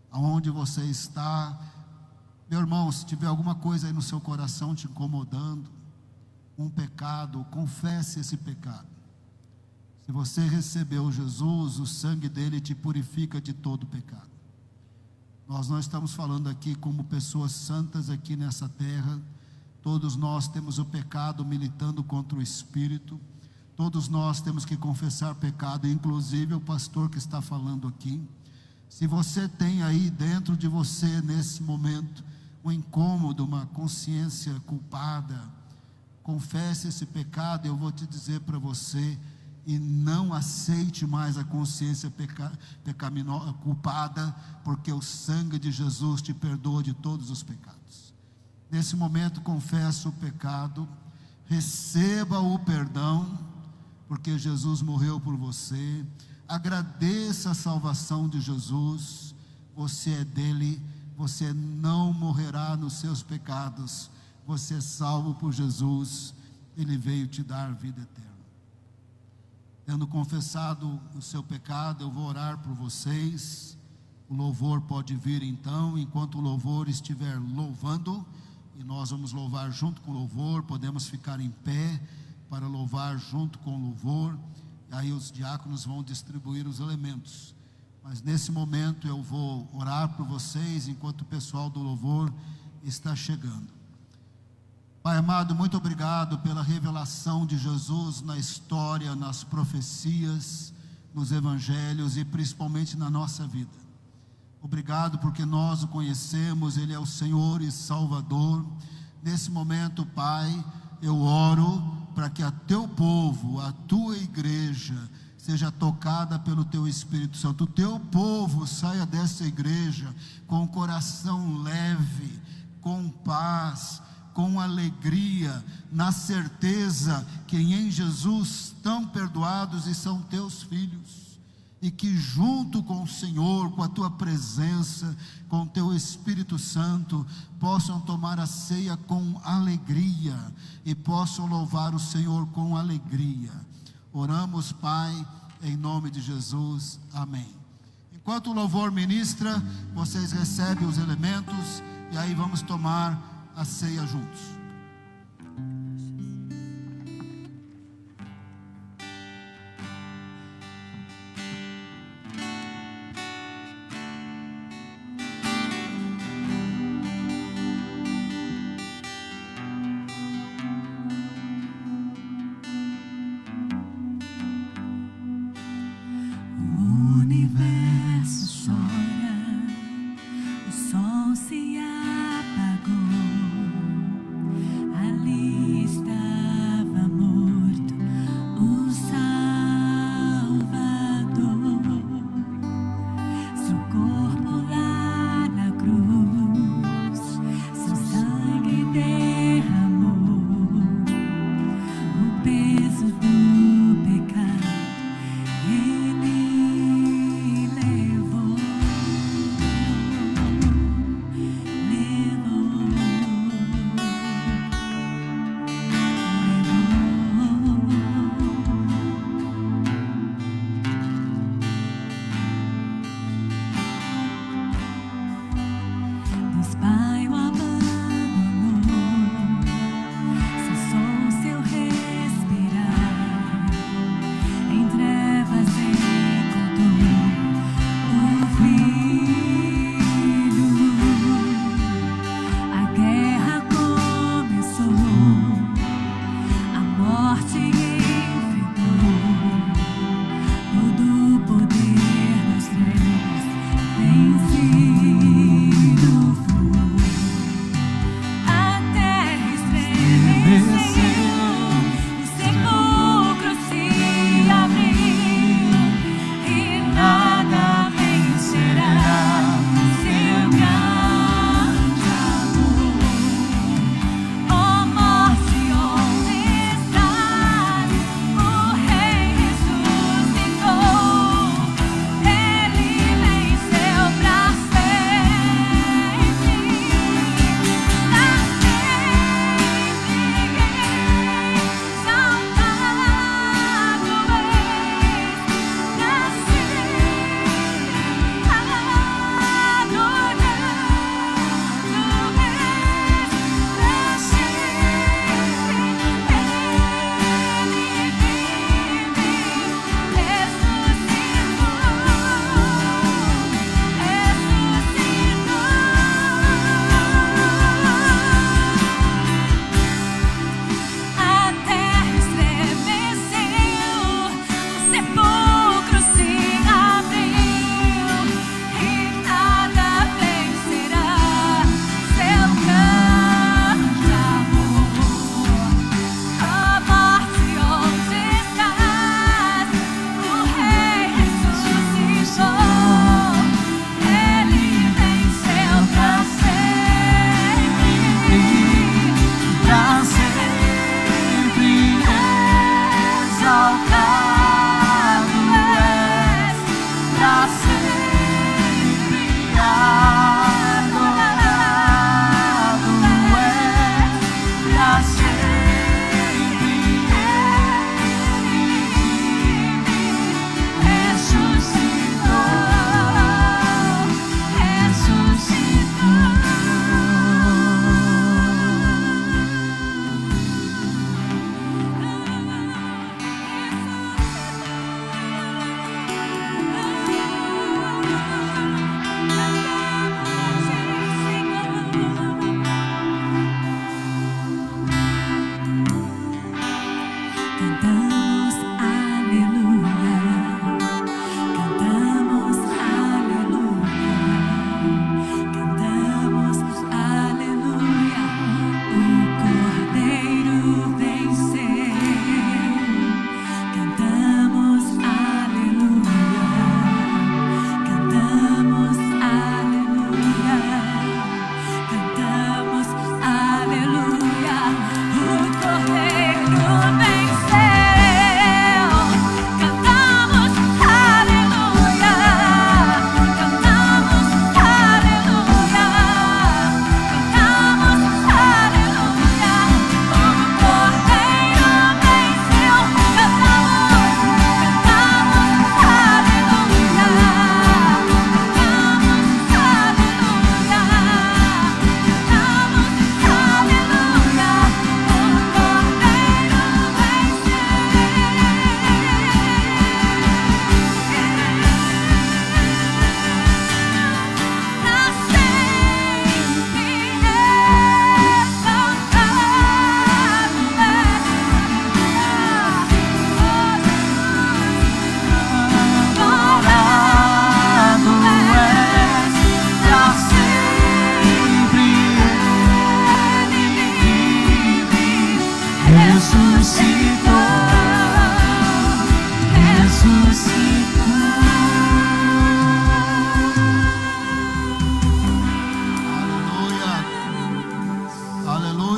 Aonde você está, meu irmão, se tiver alguma coisa aí no seu coração te incomodando, um pecado, confesse esse pecado. Se você recebeu Jesus, o sangue dele te purifica de todo pecado. Nós não estamos falando aqui como pessoas santas aqui nessa terra. Todos nós temos o pecado militando contra o Espírito. Todos nós temos que confessar pecado, inclusive o pastor que está falando aqui. Se você tem aí dentro de você, nesse momento, um incômodo, uma consciência culpada, confesse esse pecado. Eu vou te dizer para você: e não aceite mais a consciência culpada, porque o sangue de Jesus te perdoa de todos os pecados. Nesse momento, confessa o pecado, receba o perdão, porque Jesus morreu por você. Agradeça a salvação de Jesus. Você é dele, você não morrerá nos seus pecados, você é salvo por Jesus. Ele veio te dar vida eterna. Tendo confessado o seu pecado, eu vou orar por vocês. O louvor pode vir então, enquanto o louvor estiver louvando, e nós vamos louvar junto com o louvor. Podemos ficar em pé para louvar junto com o louvor. E aí os diáconos vão distribuir os elementos. Mas nesse momento eu vou orar por vocês, enquanto o pessoal do louvor está chegando. Pai amado, muito obrigado pela revelação de Jesus na história, nas profecias, nos evangelhos e principalmente na nossa vida. Obrigado porque nós o conhecemos, Ele é o Senhor e Salvador. Nesse momento, Pai, eu oro para que a teu povo, a tua igreja, seja tocada pelo teu Espírito Santo. O teu povo saia dessa igreja com o coração leve, com paz, com alegria, na certeza que em Jesus estão perdoados e são teus filhos, e que junto com o Senhor, com a tua presença, com o teu Espírito Santo, possam tomar a ceia com alegria, e possam louvar o Senhor com alegria. Oramos, Pai, em nome de Jesus, amém. Enquanto o louvor ministra, vocês recebem os elementos, e aí vamos tomar a ceia juntos.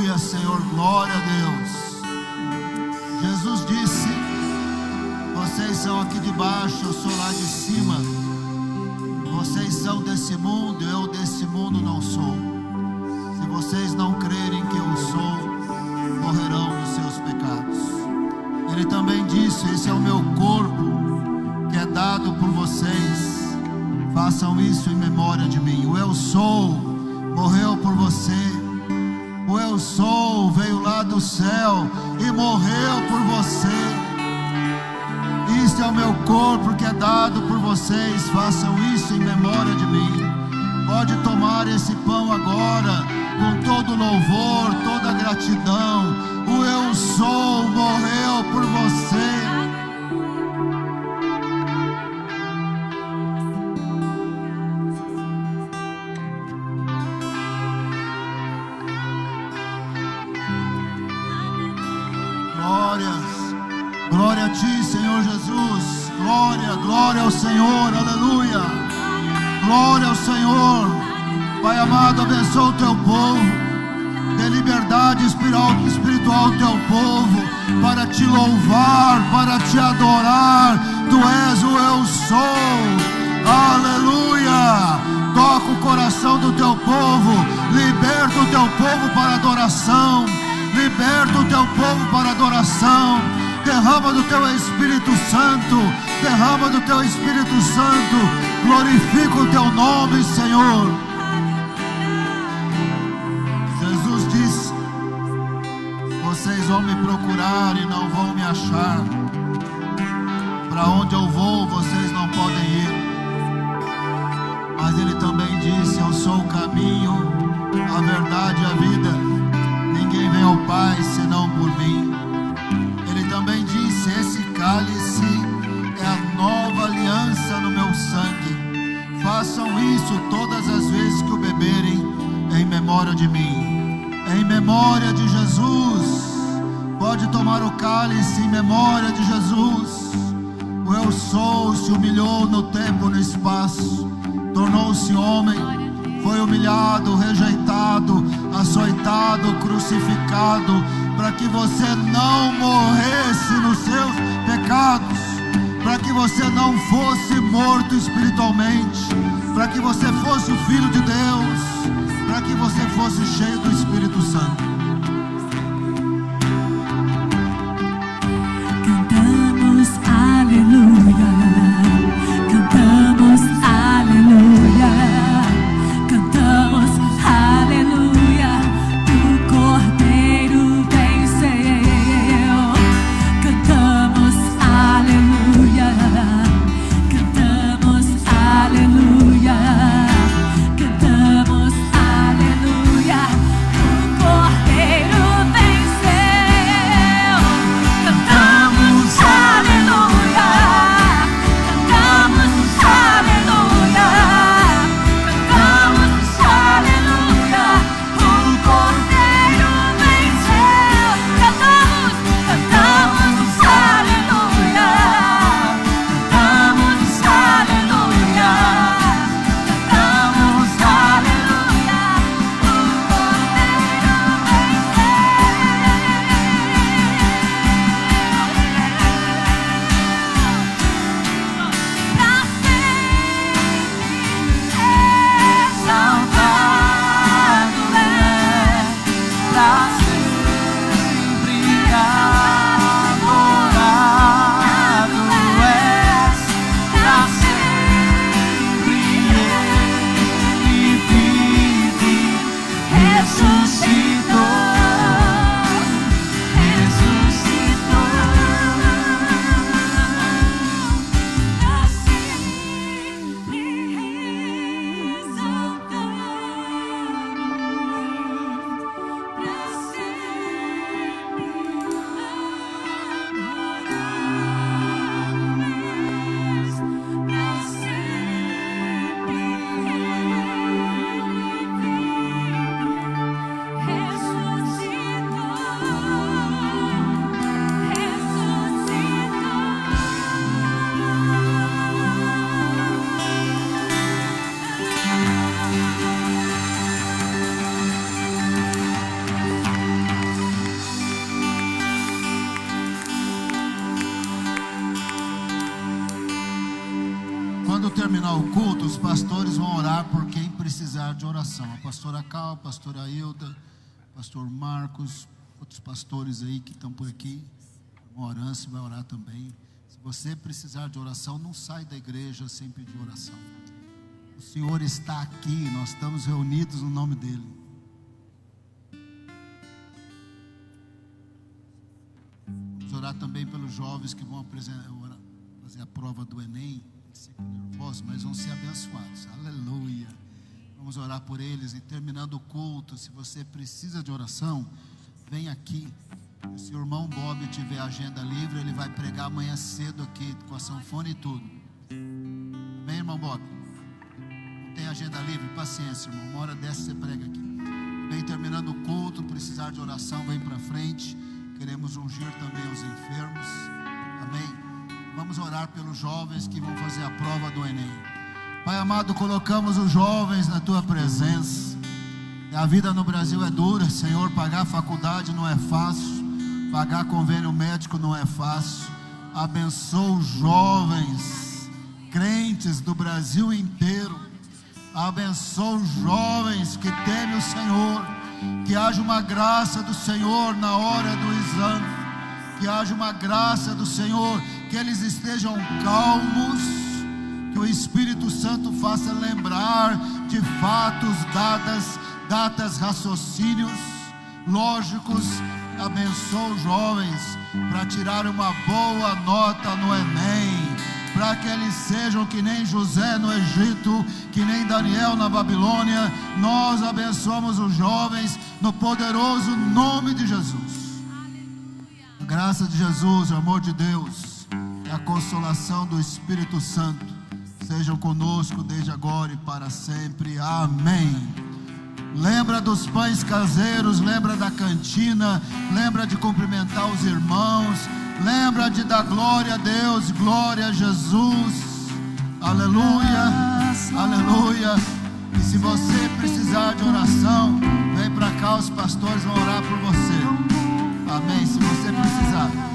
Aleluia, Senhor, glória a Deus. Jesus disse: vocês são aqui de baixo, eu sou lá de cima. Vocês são desse mundo, eu desse mundo não sou. Se vocês não crerem que eu sou, morrerão nos seus pecados. Ele também disse: esse é o meu corpo, que é dado por vocês. Façam isso em memória de mim. O eu sou morreu por você. O eu sou veio lá do céu e morreu por você. Isso é o meu corpo que é dado por vocês. Façam isso em memória de mim. Pode tomar esse pão agora, com todo louvor, toda gratidão. O eu sou morreu por você. Glória a ti, Senhor Jesus. Glória, glória ao Senhor, aleluia. Glória ao Senhor. Pai amado, abençoa o teu povo. Dê liberdade espiritual ao teu povo, para te louvar, para te adorar. Tu és o eu sou, aleluia. Toca o coração do teu povo. Liberta o teu povo para adoração. Liberta o teu povo para adoração. Derrama do teu Espírito Santo. Derrama do teu Espírito Santo. Glorifica o teu nome, Senhor. Jesus disse: vocês vão me procurar e não vão me achar. Para onde eu vou, vocês não podem ir. Mas ele também disse: eu sou o caminho, a verdade e a vida. Ninguém vem ao Pai senão por mim. Ele também disse: esse cálice é a nova aliança no meu sangue. Façam isso todas as vezes que o beberem, em memória de mim. Em memória de Jesus. Pode tomar o cálice em memória de Jesus. O eu sou se humilhou no tempo e no espaço. Tornou-se homem. Foi humilhado, rejeitado, açoitado, crucificado, para que você não morresse nos seus pecados, para que você não fosse morto espiritualmente, para que você fosse o Filho de Deus, para que você fosse cheio do Espírito Santo. Cantamos aleluia, cantamos aleluia. Cantamos aleluia, o Cordeiro venceu. Cantamos aleluia, cantamos aleluia, cantamos aleluia, o Cordeiro venceu. Cantamos aleluia, cantamos aleluia. Pra terminar o culto, os pastores vão orar por quem precisar de oração. A pastora Cal, a pastora Hilda, o pastor Marcos, outros pastores aí que estão por aqui. O Orance vai orar também. Se você precisar de oração, não sai da igreja sem pedir oração. O Senhor está aqui, nós estamos reunidos no nome dEle. Vamos orar também pelos jovens que vão fazer a prova do Enem. Ficam nervosos, mas vão ser abençoados. Aleluia. Vamos orar por eles. E terminando o culto, se você precisa de oração, vem aqui. Se o irmão Bob tiver agenda livre, ele vai pregar amanhã cedo aqui com a sanfona e tudo. Amém, irmão Bob? Não tem agenda livre? Paciência, irmão. Uma hora dessa você prega aqui. Vem terminando o culto, precisar de oração, vem para frente. Queremos ungir também os enfermos. Amém. Vamos orar pelos jovens que vão fazer a prova do Enem. Pai amado, colocamos os jovens na Tua presença. A vida no Brasil é dura, Senhor. Pagar faculdade não é fácil. Pagar convênio médico não é fácil. Abençoa os jovens crentes do Brasil inteiro. Abençoa os jovens que temem o Senhor. Que haja uma graça do Senhor na hora do exame. Que haja uma graça do Senhor, que eles estejam calmos, que o Espírito Santo faça lembrar de fatos, datas, raciocínios lógicos. Abençoa os jovens para tirar uma boa nota no Enem, para que eles sejam que nem José no Egito, que nem Daniel na Babilônia. Nós abençoamos os jovens no poderoso nome de Jesus. A graça de Jesus, o amor de Deus e a consolação do Espírito Santo sejam conosco desde agora e para sempre. Amém. Lembra dos pães caseiros, lembra da cantina, lembra de cumprimentar os irmãos, lembra de dar glória a Deus, glória a Jesus. Aleluia, aleluia. E se você precisar de oração, vem para cá, os pastores vão orar por você. Amém. Se você precisar.